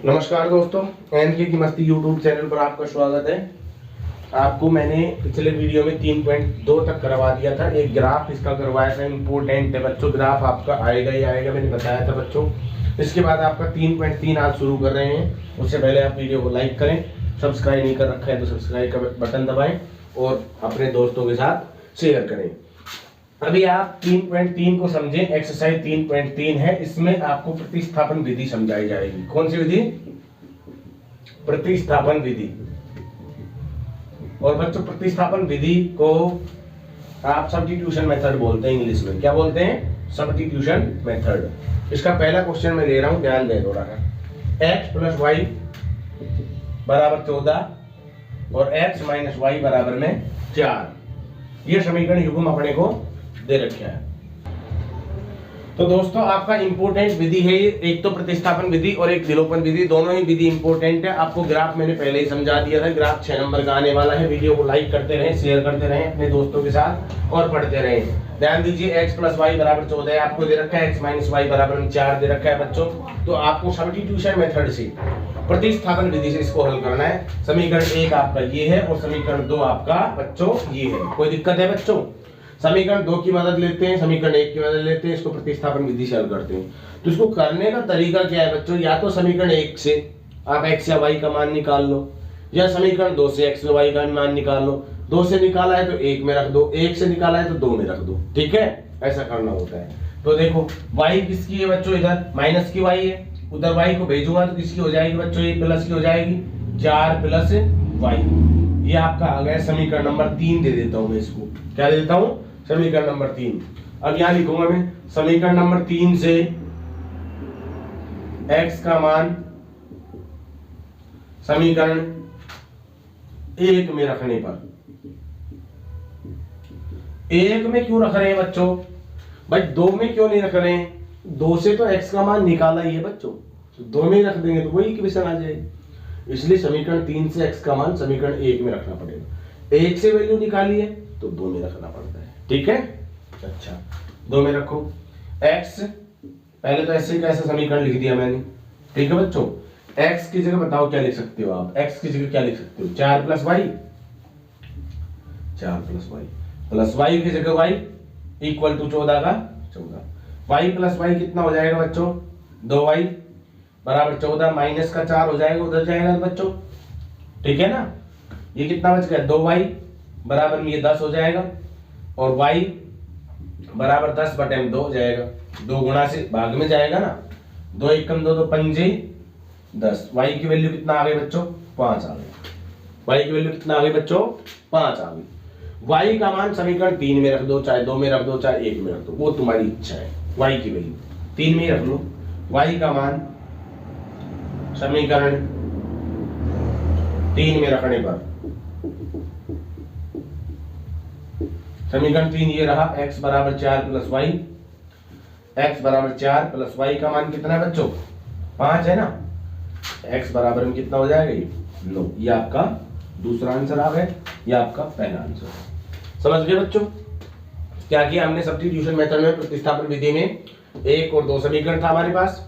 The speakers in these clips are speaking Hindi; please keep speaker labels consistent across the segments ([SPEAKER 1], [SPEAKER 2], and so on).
[SPEAKER 1] नमस्कार दोस्तों, एनके की मस्ती यूट्यूब चैनल पर आपका स्वागत है। आपको मैंने पिछले वीडियो में 3.2 तक करवा दिया था। एक ग्राफ इसका करवाया था, इम्पोर्टेंट है बच्चों। ग्राफ आपका आएगा ही आएगा, मैंने बताया था बच्चों। इसके बाद आपका 3.3 आज शुरू कर रहे हैं। उससे पहले आप वीडियो को लाइक करें, सब्सक्राइब नहीं कर रखा है तो सब्सक्राइब का बटन दबाएं और अपने दोस्तों के साथ शेयर करें। अभी आप 3.3 को समझें। एक्सरसाइज 3.3 है, इसमें आपको प्रतिस्थापन विधि समझाई जाएगी। कौन सी विधि? प्रतिस्थापन विधि। और बच्चों, प्रतिस्थापन विधि को आप सब्स्टिट्यूशन मेथड बोलते हैं। इंग्लिश में क्या बोलते हैं? Substitution method. इसका पहला क्वेश्चन मैं ले रहा हूं, ध्यान दें थोड़ा सा। x + y = 14 और x - y = 4। ये समीकरण युग्म अपने को दे रखा है। तो दोस्तों, आपका इंपोर्टेंट विधि है। एक तो प्रतिस्थापन विधि और एक विलोपन विधि, दोनों ही विधि इंपोर्टेंट है। आपको ग्राफ मैंने पहले ही समझा दिया था। ग्राफ 6 नंबर का आने वाला है। वीडियो को लाइक करते रहें, शेयर करते रहें अपने दोस्तों के साथ और पढ़ते रहें। ध्यान दीजिए, x + y = 14 आपको दे रखा है, x - y = 4 दे रखा है बच्चों। तो आपको सब्स्टिट्यूशन मेथड से, प्रतिस्थापन विधि से इसको हल करना है। समीकरण 1 आपका ये है और समीकरण 2 आपका बच्चों ये है। कोई दिक्कत है बच्चों? समीकरण 2 की मदद लेते हैं, समीकरण 1 की मदद लेते हैं, इसको प्रतिस्थापन विधि से हल करते हैं। तो इसको करने का तरीका क्या है बच्चों? या तो समीकरण 1 से आप x या y का मान निकाल लो, या समीकरण 2 से x या y का मान निकाल लो। 2 से निकाला है तो 1 में रख दो, 1 से निकाला है तो 2 में रख दो। ठीक है, ऐसा करना होता है। तो देखो, y किसकी है बच्चों? इधर माइनस की y है, उधर y को भेजूंगा तो किसकी हो जाएगी बच्चों? ये प्लस की हो जाएगी। 4 + y, ये आपका आ गया समीकरण नंबर 3। दे देता हूं मैं इसको। क्या दे देता हूं? समीकरण नंबर 3। अब यहां लिखूंगा मैं समीकरण नंबर 3 से x का मान समीकरण 1 में रखने पर। 1 में क्यों रख रहे हैं बच्चों? भाई 2 में क्यों नहीं रख रहे हैं? 2 से तो x का मान निकाला ही है बच्चों, तो 2 में ही रख देंगे तो वही इक्वेशन आ जाएगी। इसलिए समीकरण 3 से x का मान समीकरण 1 में रखना पड़ेगा। 1 से वैल्यू निकाली है तो 2 में रखना पड़ता है। ठीक है, अच्छा 2 में रखो। x पहले तो ऐसे कैसे समीकरण लिख दिया मैंने। ठीक है बच्चों, x की जगह बताओ क्या लिख सकते हो आप? x की जगह क्या लिख सकते हो? 4 + y, 4 + y प्लस y की जगह y = 14 का 14। y + y कितना हो जाएगा बच्चों? 2y = 14 माइनस का 4 हो जाएगा, उधर जाएगा बच्चों। ठीक है ना, ये कितना बच गया? 2y बराबर में ये 10 हो जाएगा और y बराबर 10/2 हो जाएगा। 2 गुणा से भाग में जाएगा ना, 2 × 1 = 2, 2 × 5 = 10। y की वैल्यू कितना आ गई बच्चों? 5 आ गई। y की वैल्यू कितना आ गई बच्चों? 5 आ गई। y का मान समीकरण 3 में रख दो, चाहे 2 में रख दो, चाहे 1 में रख दो, वो तुम्हारी इच्छा है। y की वैल्यू 3 में ही रख लो। y का मान समीकरण 3 में रखने पर समीकरण 3 ये रहा, x = 4 + y। x = 4 + y का मान कितना है बच्चों? 5 है ना। x बराबर में कितना हो जाएगा? ये 9। ये आपका दूसरा आंसर आ गया, ये आपका पहला आंसर। समझ गए बच्चों? क्या किया हमने? सब्स्टिट्यूशन मेथड में, प्रतिस्थापन विधि में 1 और 2 समीकरण था हमारे पास।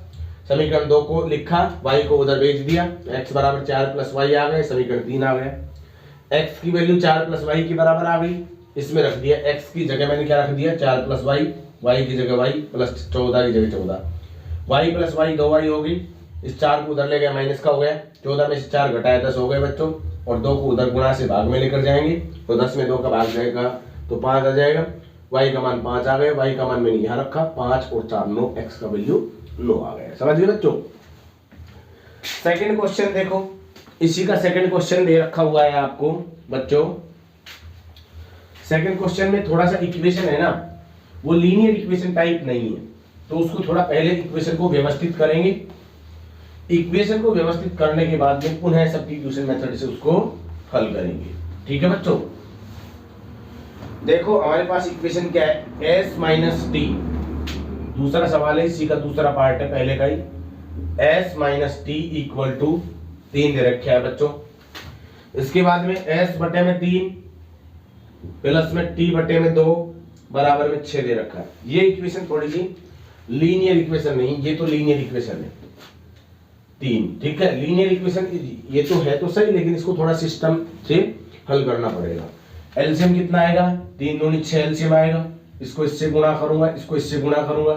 [SPEAKER 1] समीकरण 2 को लिखा, y को उधर भेज दिया, x = 4 + y आ गए, समीकरण 3 आ गया। x की वैल्यू 4 + y के बराबर आ गई, इसमें रख दिया। x की जगह मैंने क्या रख दिया? 4 + y, y की जगह y प्लस 14 की जगह 14। y + y 2y होगी, इस 4 को उधर ले गया, माइनस का हो गया। 14 में से 4 घटाया 10 हो गए बच्चों, और 2 को उधर गुणा से भाग में लेकर जाएंगे तो 10 में 2 का भाग जाएगा तो 5 आ जाएगा। y का मान 5 आ गया, y का मान मैंने यहाँ रखा 5 और 4 9, x का वैल्यू 9 आ गया। समझ गए बच्चों? सेकंड क्वेश्चन देखो, इसी का सेकंड क्वेश्चन दे रखा हुआ है आपको बच्चों। सेकंड क्वेश्चन में थोड़ा सा इक्वेशन है ना, वो लीनियर इक्वेशन टाइप नहीं है, तो उसको थोड़ा पहले इक्वेशन को व्यवस्थित करेंगे। इक्वेशन को व्यवस्थित करने के बाद में पुनः सब्स्टिट्यूशन मेथड से उसको हल करेंगे। ठीक है बच्चों, देखो हमारे पास इक्वेशन क्या है? s - t। दूसरा सवाल है, इसी का दूसरा पार्ट है पहले का ही। s - t = 3 दे रखा है बच्चों। इसके बाद में s/3 प्लस में t/2 बराबर में 6 दे रखा है। ये इक्वेशन थोड़ी सी लीनियर इक्वेशन नहीं, ये तो लीनियर इक्वेशन है। 3। ठीक है, लीनियर इक्वेशन ये तो है तो सही, लेकिन इसको थोड़ा सिस्टम से हल करना पड़ेगा। एलसीएम कितना आएगा, 3 दूनी 6 एलसीएम आएगा। इसको इससे गुणा करूंगा, इसको इससे गुणा करूंगा,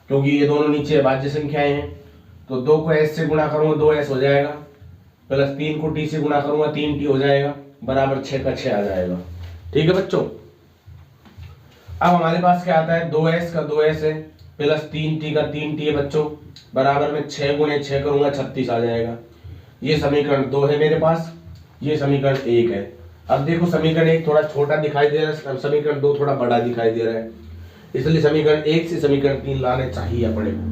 [SPEAKER 1] क्योंकि ये दोनों नीचे भाज्य संख्याएं हैं। तो 2 को एस से गुणा करूंगा, 2s हो जाएगा, प्लस 3 को टी से गुणा करूंगा, 3t हो जाएगा, बराबर 6 का 6 आ जाएगा। ठीक है बच्चों, अब हमारे पास क्या आता है, 2s का 2s है, प्लस 3t का 3t है बच्चों, बराबर में 6 गुणे 6 करूंगा, 36 आ जाएगा। ये समीकरण 2 है मेरे पास, ये समीकरण 1 है। अब देखो समीकरण 1 थोड़ा छोटा दिखाई दे रहा है, समीकरण 2 थोड़ा बड़ा दिखाई दे रहा है, इसलिए समीकरण 1 से समीकरण 3 लाने चाहिए अपने को।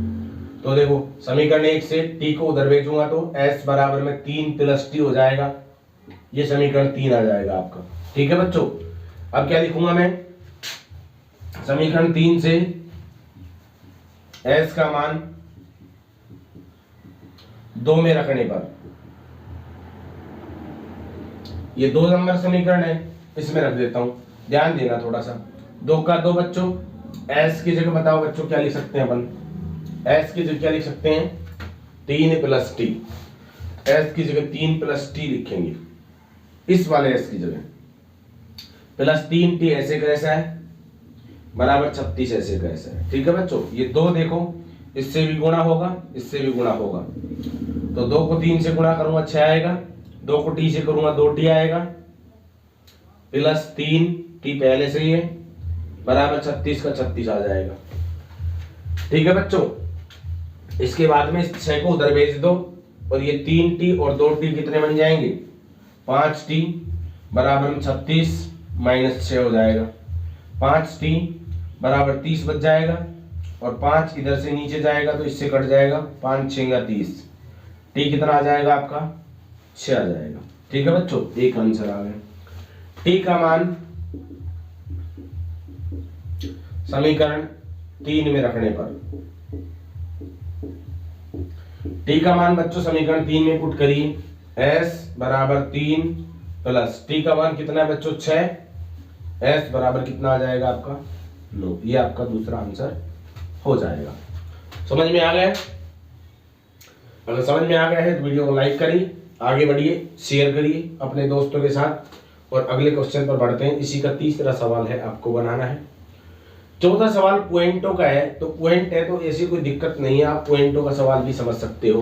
[SPEAKER 1] तो देखो समीकरण 1 से t को उधर भेजूंगा तो s बराबर में 3 प्लस t हो जाएगा, ये समीकरण 3 आ जाएगा आपका। ठीक है बच्चों, अब क्या लिखूंगा मैं, समीकरण 3 से s का मान 2 में रखने पर, ये 2 नंबर समीकरण है, इसमें रख देता हूं, ध्यान देना थोड़ा सा। 2 का 2 बच्चों, s की जगह बताओ बच्चों क्या लिख सकते हैं अपन, s की जगह क्या लिख सकते हैं, 3 प्लस t, s की जगह 3 प्लस t लिखेंगे, इस वाले s की जगह, प्लस 3t ऐसे कैसा है, बराबर 36 ऐसे कैसा है। ठीक है बच्चों, ये 2 देखो इससे भी गुणा होगा, इससे भी गुणा होगा, तो 2 को 3 से गुणा करूंगा 6 आएगा, 2 को t से करूंगा 2t आएगा, प्लस 3t पहले से ही है, बराबर 36 का 36 आ जाएगा। ठीक है बच्चों, इसके बाद में इस 6 को उधर भेज दो, और ये 3t और 2t कितने बन जाएंगे, 5t, बराबर में 36 माइनस 6 हो जाएगा, 5t बराबर 30 बच जाएगा, और 5 इधर से नीचे जाएगा तो इससे कट जाएगा, 5 6 30, t कितना आ जाएगा आपका, 6 आ जाएगा। ठीक है बच्चों, एक आंसर आ गया। t का मान समीकरण 3 में रखने पर, t का मान बच्चों समीकरण 3 में पुट करिए, s बराबर 3 प्लस t का मान कितना है बच्चों 6, s बराबर कितना आ जाएगा आपका 9, ये आपका दूसरा आंसर हो जाएगा। समझ में आ गया? अगर समझ में आ गया है तो वीडियो को लाइक करिए, आगे बढ़िए, शेयर करिए अपने दोस्तों के साथ, और अगले क्वेश्चन पर बढ़ते हैं। इसी का तीसरा सवाल है, आपको बनाना है। चौथा सवाल पॉइंटों का है, तो पॉइंट है तो ऐसी कोई दिक्कत नहीं है, आप पॉइंटों का सवाल भी समझ सकते हो।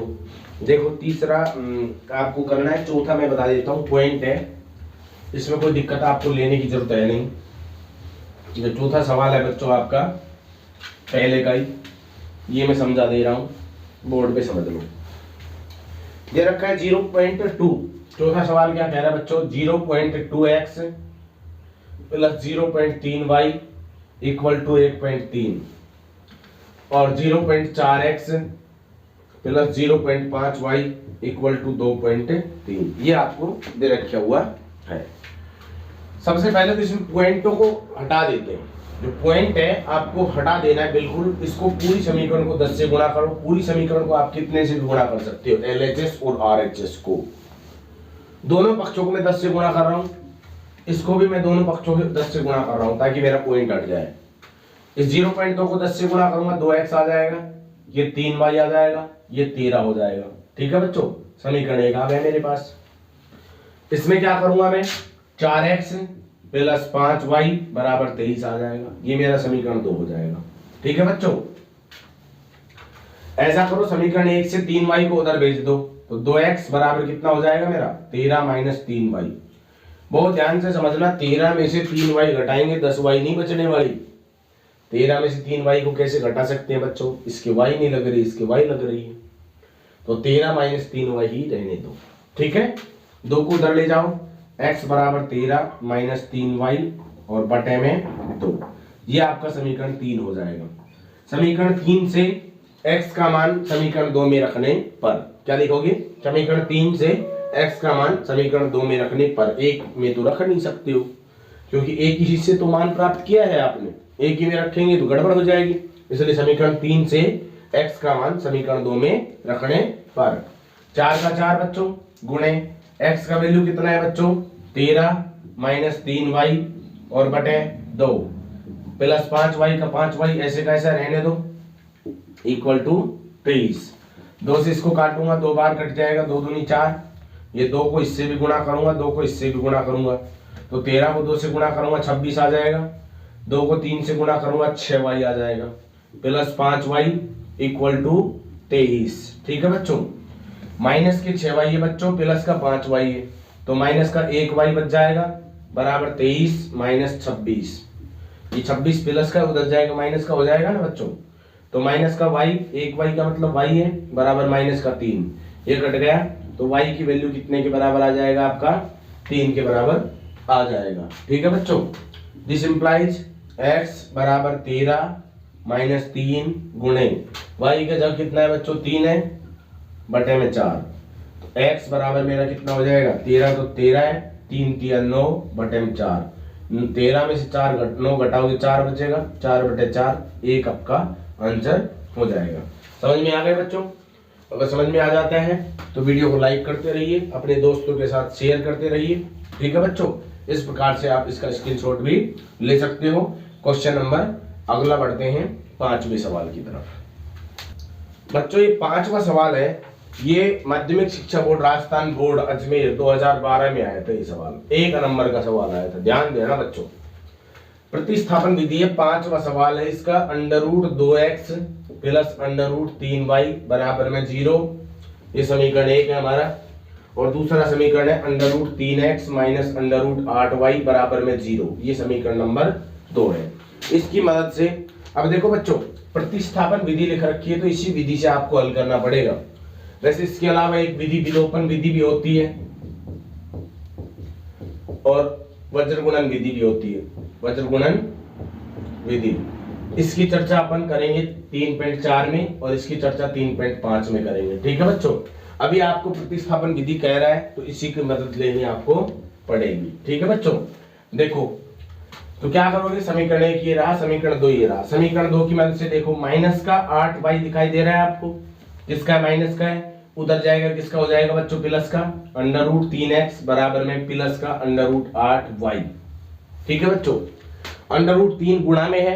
[SPEAKER 1] देखो तीसरा आपको करना है, चौथा मैं बता देता हूँ, पॉइंट है, इसमें कोई दिक्कत आपको लेने की जरूरत है नहीं। जो चौथा सवाल है बच्चों आपका पहले का ही, ये मैं समझा दे रहा हूँ, बोर्ड पे समझ लो। दे रखा है 0.2, चौथा सवाल क्या कह रहा है बच्चों, 0.2x plus 0.3y equal to 1.3, और 0.4x plus 0.5y equal to 2.3, ये आपको दे रखा हुआ है। सबसे पहले तो इसमें पॉइंटों को हटा देते हैं, जो पॉइंट है आपको हटा देना है बिल्कुल। इसको पूरी समीकरण को 10 से गुणा करो, पूरी समीकरण को आप कितने से गुणा कर सकते हो, LHS और RHS को, दोनों पक्षों को मैं 10 से गुणा कर रहा हूं, इसको भी मैं दोनों पक्षों को 10 से गुणा कर रहा हूं ताकि मेरा पॉइंट हट जाए। इस 0.2 को 10 से गुणा करूंगा 2x आ जाएगा, ये 3y आ जाएगा, ये 13 हो जाएगा। ठीक है बच्चों, समीकरण 1 आ गया मेरे पास। इसमें क्या करूंगा मैं, 4x प्लस 5y बराबर 23 आ जाएगा, ये मेरा समीकरण 2 हो जाएगा। ठीक है बच्चों, ऐसा करो समीकरण 1 से 3y को उधर भेज दो, तो 2x बराबर कितना हो जाएगा मेरा, 13 माइनस 3y। बहुत ध्यान से समझना, 13 में से 3y घटाएंगे 10y नहीं बचने वाली। 13 में से 3y को कैसे घटा सकते हैं बच्चों, इसके y नहीं लग रही, इसके y लग रही है, तो 13 माइनस 3y ही रहने दो। ठीक है, 2 को उधर ले जाओ, x बराबर 13 माइनस 3y और बटे में 2, ये आपका समीकरण 3 हो जाएगा। समीकरण 3 से x का मान समीकरण 2 में रखने पर क्या लिखोगे, समीकरण 3 से x का मान समीकरण 2 में रखने पर, 1 में तो रख नहीं सकते हो क्योंकि एक ही से तो मान प्राप्त किया है आपने, एक ही में रखेंगे तो गड़बड़ हो जाएगी, इसलिए समीकरण 3 से x का मान समीकरण 2 में रखने पर 4 का 4 बच्चों गुणे x का वैल्यू कितना है बच्चों, 13 माइनस 3y और बटे 2 प्लस 5y का 5y ऐसे कैसा रहने दो, इक्वल टू 23। 2 से इसको काटूंगा, 2 बार कट जाएगा, 2 दूनी 4, ये 2 को इससे भी गुणा करूंगा, 2 को इससे भी गुणा करूंगा, तो 13 को 2 से गुणा करूंगा 26 आ जाएगा, 2 को 3 से गुणा करूंगा 6y आ जाएगा, प्लस 5y इक्वल टू 23। ठीक है बच्चों, माइनस के 6y है बच्चों, प्लस का 5y है, तो माइनस का 1y बच जाएगा बराबर 23 माइनस 26। ये 26 प्लस का उधर जाएगा, माइनस का हो जाएगा ना बच्चों, तो माइनस का y, 1y का मतलब y है बराबर माइनस का 3, ये कट गया, तो y की वैल्यू कितने के बराबर आ जाएगा आपका, 3 के बराबर आ जाएगा। ठीक है बच्चों, दिस इंप्लाइज x बराबर 13 माइनस 3 गुणे y का जब कितना है बच्चों, 3 है बटे में 4, तो x बराबर मेरा कितना हो जाएगा, 13 तो 13 है, 3 3 9 बटे में 4, 13 में से 9 घटाओगे 4 बचेगा, 4 बटे 4, 1 आपका आंसर हो जाएगा। समझ में आ गए बच्चों? अगर समझ में आ जाता है तो वीडियो को लाइक करते रहिए, अपने दोस्तों के साथ शेयर करते रहिए। ठीक है बच्चों, इस प्रकार से आप इसका स्क्रीनशॉट भी ले सकते हो। क्वेश्चन नंबर अगला बढ़ते हैं 5वें सवाल की तरफ। बच्चों ये 5वां सवाल है, ये माध्यमिक शिक्षा बोर्ड राजस्थान बोर्ड अजमेर 2012 में आया था। ये सवाल 1 नंबर का सवाल आया था, ध्यान देना बच्चों। प्रतिस्थापन विधि है, 5वां सवाल है इसका। √2x प्लस √3y बराबर में 0, ये समीकरण 1 है हमारा। और दूसरा समीकरण है √3x माइनस √8y बराबर में 0, ये समीकरण नंबर 2 है। इसकी मदद से अब देखो बच्चों, प्रतिस्थापन विधि लिख रखी है तो इसी विधि से आपको हल करना पड़ेगा। वैसे इसके अलावा एक विधि विलोपन विधि भी होती है और वज्र गुणन विधि भी होती है, वज्र गुणन विधि। इसकी चर्चा अपन करेंगे 3.4 में और इसकी चर्चा 3.5 में करेंगे। ठीक है बच्चों, अभी आपको प्रतिस्थापन विधि कह रहा है तो इसी की मदद लेनी आपको पड़ेगी। ठीक है बच्चों, देखो तो क्या करोगे, समीकरण 1 ये रहा, समीकरण 2 ये रहा। समीकरण 2 की मदद से देखो, माइनस का 8y दिखाई दे रहा है आपको, किसका माइनस का है, उधर जाएगा किसका हो जाएगा बच्चों, प्लस का, √3x बराबर में प्लस का √8y। ठीक है बच्चों, √3 गुणा में है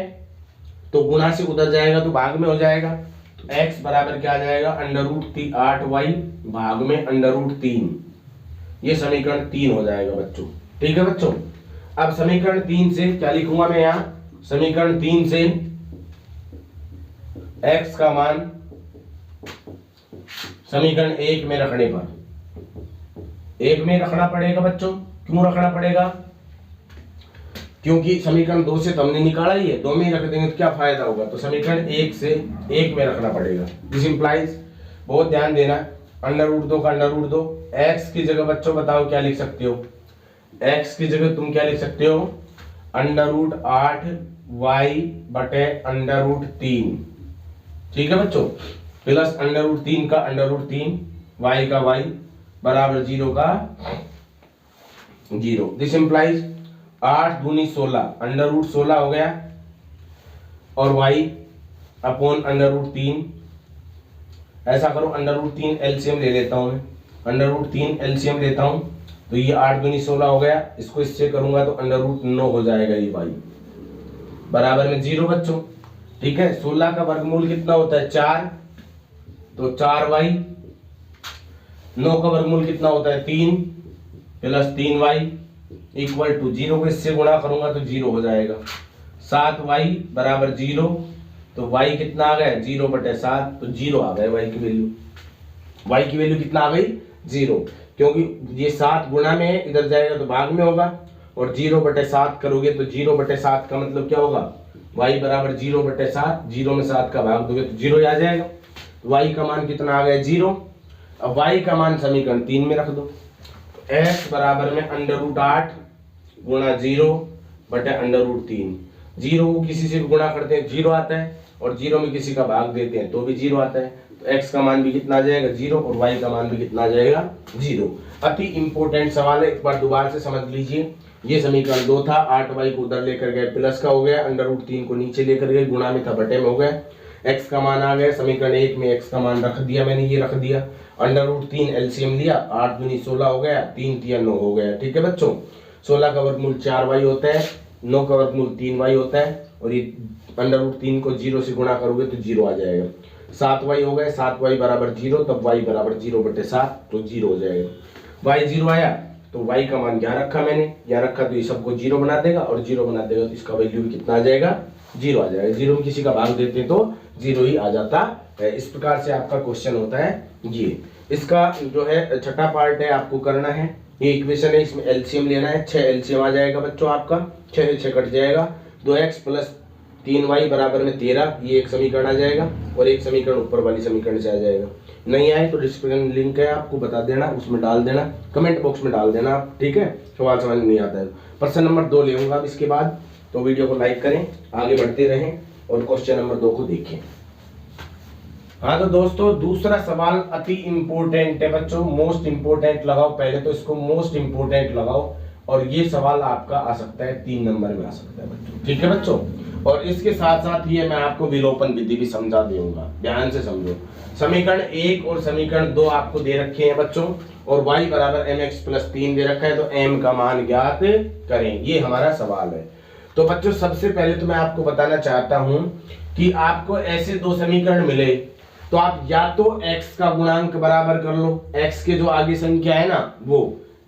[SPEAKER 1] तो गुणा से उधर जाएगा तो भाग में हो जाएगा, तो x बराबर क्या आ जाएगा, √8y भाग में √3, ये समीकरण 3 हो जाएगा बच्चों। ठीक है बच्चों, अब समीकरण 3 से क्या लिखूंगा मैं यहाँ, समीकरण 3 से x का मान समीकरण 1 में रखने पर 1 में रखना पड़ेगा बच्चों। क्यों रखना पड़ेगा, क्योंकि समीकरण 2 से तो हमने निकाला ही है, 2 में ही रख देंगे तो क्या फायदा होगा, तो समीकरण 1 से 1 में रखना पड़ेगा। दिस इंप्लाइज, बहुत ध्यान देना, √2 का √2, x की जगह बच्चों बताओ क्या लिख सकते हो, x की जगह तुम क्या लिख सकते हो, √8y बटे √3। ठीक है बच्चों, प्लस √3 का √3, y का y बराबर 0 का 0। दिस इंप्लाइज 8 दूनी 16, √16 हो गया और y अपॉन √3। ऐसा करो, √3 एलसीएम ले लेता हूं मैं, √3 एलसीएम लेता हूं तो ये 8 दूनी 16 हो गया, इसको इससे करूंगा तो √9 हो जाएगा, ये y बराबर में 0 बच्चों। ठीक है, 16 का वर्गमूल कितना होता है, 4, तो 4y, 9 का वर्गमूल कितना होता है, 3 प्लस 3y इक्वल टू 0 को इससे गुणा करूंगा तो 0 हो जाएगा, 7y बराबर 0, तो y कितना आ गया, 0 बटे 7, तो 0 आ गया y की वैल्यू। y की वैल्यू कितना आ गई, 0, क्योंकि ये 7 गुणा में है, इधर जाएगा तो भाग में होगा, और 0 बटे 7 करोगे तो 0 बटे 7 का मतलब क्या होगा, y बराबर 0 बटे 7, 0 में 7 का भाग दोगे तो 0 ही आ जाएगा। y का मान कितना आ गया, 0। अब y का मान समीकरण 3 में रख दो, तो x बराबर में √8 गुणा 0 बटे √3। 0 को किसी से भी गुणा करते हैं 0 आता है, और 0 में किसी का भाग देते हैं तो भी 0 आता है, तो x का मान भी कितना आ जाएगा, 0, और y का मान भी कितना आ जाएगा, 0। अति इंपॉर्टेंट सवाल है, एक बार दोबारा से समझ लीजिए। ये समीकरण 2 था, 8y को उधर लेकर गए प्लस का हो गया, √3 को नीचे लेकर गए, गुणा में था बटे में हो गया, x का मान आ गया, समीकरण 1 में x का मान रख दिया मैंने, ये रख दिया, √3 एलसीएम लिया, 8 दूनी 16 हो गया, 3 3 9 हो गया। ठीक है बच्चों, 16 का वर्गमूल 4y होता है, 9 का वर्गमूल 3y होता है, और ये √3 को 0 से गुणा करोगे तो 0 आ जाएगा। 7y हो गए, 7y बराबर 0, तब y बराबर 0/7, तो 0 हो जाएगा। y 0 आया तो y का मान यहाँ रखा मैंने, यहाँ रखा तो ये सबको 0 बना देगा, और 0 बना देगा तो इसका वैल्यू भी कितना आ जाएगा, 0 आ जाएगा। 0 में किसी का भाग देते हैं तो 0 ही आ जाता है। इस प्रकार से आपका क्वेश्चन होता है ये। इसका जो है छठा पार्ट है, आपको करना है, ये इक्वेशन है, इसमें एलसीएम लेना है। 6 एलसीएम आ जाएगा बच्चों आपका, 6 से 6 कट जाएगा, 2x प्लस 3y बराबर में 13, ये एक समीकरण आ जाएगा, और एक समीकरण ऊपर वाली समीकरण से आ जाएगा। नहीं आए तो डिस्क्रिप्शन लिंक है, आपको बता देना, उसमें डाल देना, कमेंट बॉक्स में डाल देना आप, ठीक है। सवाल समझ नहीं आता है प्रश्न नंबर 2 लेऊंगा अब इसके बाद, तो वीडियो को लाइक करें, आगे बढ़ते रहें और क्वेश्चन नंबर 2 को देखें। हाँ तो दोस्तों दूसरा सवाल अति इंपोर्टेंट है बच्चों, मोस्ट इंपोर्टेंट लगाओ, पहले तो इसको मोस्ट इंपोर्टेंट लगाओ, और ये सवाल आपका आ सकता है 3 नंबर में आ सकता है बच्चों, ठीक है बच्चों। और इसके साथ साथ ये मैं आपको विलोपन विधि भी समझा दूंगा, ध्यान से समझो। समीकरण 1 और समीकरण 2 आपको दे रखे हैं बच्चों, और y बराबर mx प्लस 3 दे रखा है, तो m का मान ज्ञात करें, ये हमारा सवाल है। तो बच्चों सबसे पहले तो मैं आपको बताना चाहता हूं कि आपको ऐसे 2 समीकरण मिले तो आप या तो x का गुणांक बराबर कर लो, x के जो आगे संख्या है ना वो,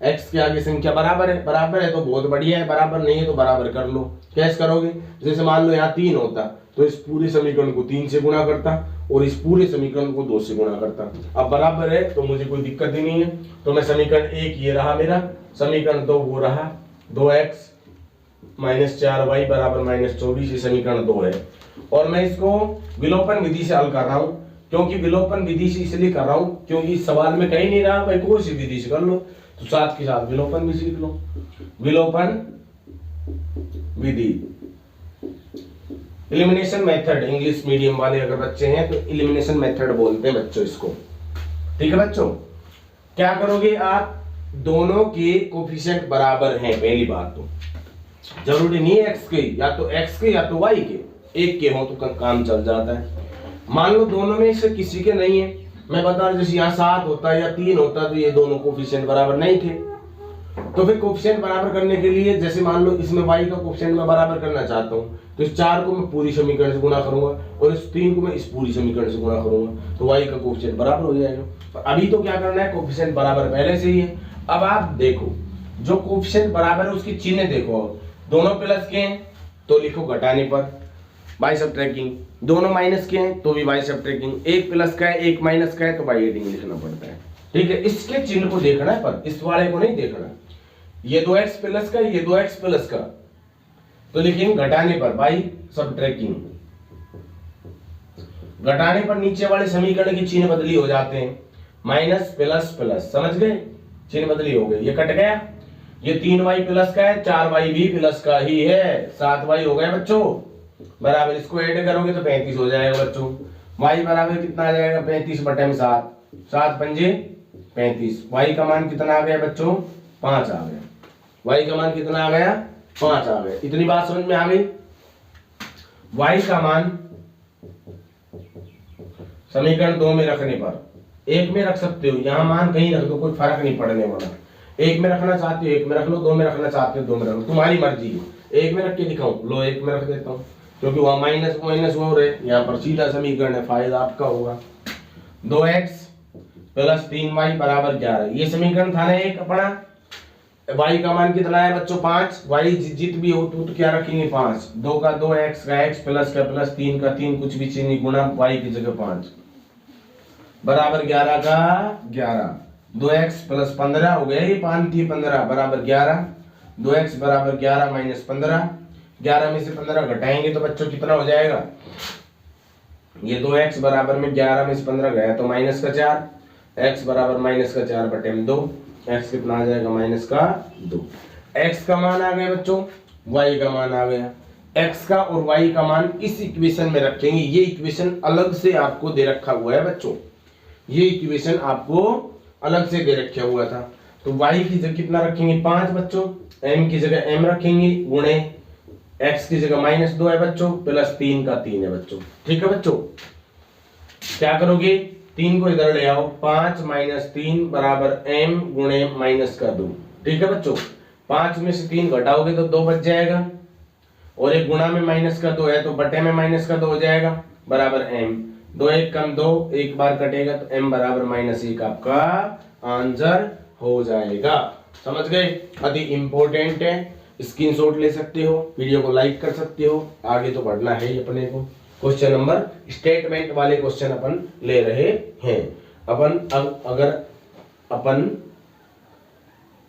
[SPEAKER 1] x के आगे संख्या बराबर है तो बहुत बढ़िया है, बराबर नहीं है तो बराबर कर लो। कैसे करोगे, जैसे मान लो यहाँ 3 होता तो इस पूरे समीकरण को 3 से गुणा करता, और इस पूरे समीकरण को 2 से गुणा करता। अब बराबर है तो मुझे कोई दिक्कत ही नहीं है, तो मैं समीकरण 1 ये रहा मेरा, समीकरण 2 वो रहा, 2x माइनस 4y बराबर माइनस 24, ये समीकरण 2 है। और मैं इसको विलोपन विधि से हल कर रहा हूँ, क्योंकि विलोपन विधि से इसलिए कर रहा हूँ क्योंकि इस सवाल में कहीं नहीं रहा भाई कोई सी विधि से कर लो, तो साथ के साथ विलोपन भी सीख लो। विलोपन विधि, एलिमिनेशन मेथड, इंग्लिश मीडियम वाले अगर बच्चे हैं तो एलिमिनेशन मेथड बोलते हैं बच्चों इसको, ठीक है बच्चों। क्या करोगे आप, दोनों के कोफिशिएंट बराबर हैं, पहली बात तो जरूरी नहीं है x के, या तो x के या तो y के, एक के हो तो काम चल जाता है। मान लो दोनों में से किसी के नहीं है, मैं बता रहा जैसे यहाँ 7 होता या 3 होता तो ये दोनों कोफिशिएंट बराबर नहीं थे, तो फिर कोफिशिएंट बराबर करने के लिए जैसे मान लो इसमें y का कोफिशिएंट मैं बराबर करना चाहता हूँ, तो इस 4 को मैं पूरी समीकरण से गुणा करूंगा, और इस 3 को मैं इस पूरी समीकरण से गुणा करूंगा, तो y का कोफिशिएंट बराबर हो जाएगा। अभी तो क्या करना है, कोफिशिएंट बराबर पहले से ही है। अब आप देखो जो कोफिशिएंट बराबर है उसकी चिन्ह देखो, दोनों प्लस के हैं तो लिखो घटाने पर बाय सब्ट्रैक्टिंग, दोनों माइनस के हैं तो भी बाय सब्ट्रैक्टिंग, एक प्लस का है एक माइनस का है तो बाय एडिंग लिखना पड़ता है, ठीक है। इसके चिन्ह को देखना है पर इस वाले को नहीं देखना। ये 2x प्लस का, ये 2x प्लस का, तो लिखेंगे घटाने पर बाय सब्ट्रैक्टिंग। घटाने पर नीचे वाले समीकरण की चिन्ह बदली हो जाते हैं, माइनस प्लस प्लस, समझ गए, चिन्ह बदली हो गई, ये कट गया। ये 3y प्लस का है, 4y भी प्लस का ही है, 7y हो गया बच्चों बराबर, इसको ऐड करोगे तो 35 हो जाएगा बच्चों। y बराबर कितना आ जाएगा, 35/7, 7 पंजे 35। y का मान कितना आ गया बच्चों, 5 आ गया। y का मान कितना आ गया, 5 आ गया। इतनी बात समझ में आ गई। y का मान समीकरण 2 में रखने पर 1 में रख सकते हो, यहाँ मान कहीं रख दो, कोई फर्क नहीं पड़ने वाला। 1 में रखना चाहते हो 1 में रख लो, 2 में रखना चाहते हो 2 में रख लो, तुम्हारी मर्जी है। 1 में रख के दिखाऊं, लो 1 में रख देता हूँ, क्योंकि वहां माइनस माइनस हो रहे, यहाँ पर सीधा समीकरण है, फायदा आपका होगा। 2x प्लस 3y बराबर 11, ये समीकरण था ना एक अपना। y का मान कितना है बच्चों, 5, y जित भी हो तो क्या रखेंगे 5, 2 का 2, x का x, प्लस का प्लस, 3 का 3, कुछ भी चिन्ह गुणा, y की जगह 5 बराबर 11 का 11, 2x प्लस 15 हो गया, ये 5 थी 15 बराबर 11, 2x बराबर 11 माइनस 15, 11 में से 15 घटाएंगे तो बच्चों कितना हो जाएगा, ये 2x बराबर में 11 में से 15 गया तो माइनस का 4, x बराबर माइनस का 4/2, x कितना आ जाएगा, माइनस का 2। x का मान आ गया बच्चों, y का मान आ गया। x का और y का मान इस इक्वेशन में रखेंगे, ये इक्वेशन अलग से आपको दे रखा हुआ है बच्चों, ये इक्वेशन आपको अलग से दे रखा हुआ था। तो y की जगह कितना रखेंगे 5 बच्चों, m की जगह m रखेंगे, गुणे x की जगह -2 है बच्चों, प्लस 3 का 3 है बच्चों, ठीक है बच्चों। क्या करोगे, 3 को इधर ले आओ, 5 - 3 बराबर m गुणे माइनस का 2, ठीक है बच्चों। 5 में से 3 घटाओगे तो 2 बच जाएगा, और एक गुणा में माइनस का 2 है तो बटे में माइनस का 2 हो जाएगा, बराबर m। 2 1 कम 2, एक बार कटेगा तो m बराबर -1 आपका आंसर हो जाएगा। समझ गए? अति इंपॉर्टेंट है, स्क्रीनशॉट ले सकते हो, वीडियो को लाइक कर सकते हो। आगे तो बढ़ना है ही अपने को। क्वेश्चन नंबर स्टेटमेंट वाले क्वेश्चन अपन ले रहे हैं। अगर अपन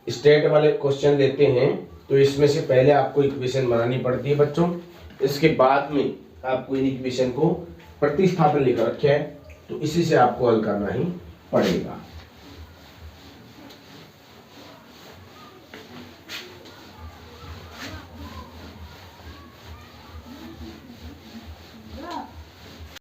[SPEAKER 1] स्टेट वाले क्वेश्चन लेते हैं तो इसमें से पहले आपको इक्वेशन बनानी पड़ती है बच्चों, इसके बाद में आपको इन इक्वेशन को प्रतिस्थापन लेकर रखे हैं, तो इसी से आपको हल करना ही पड़ेगा।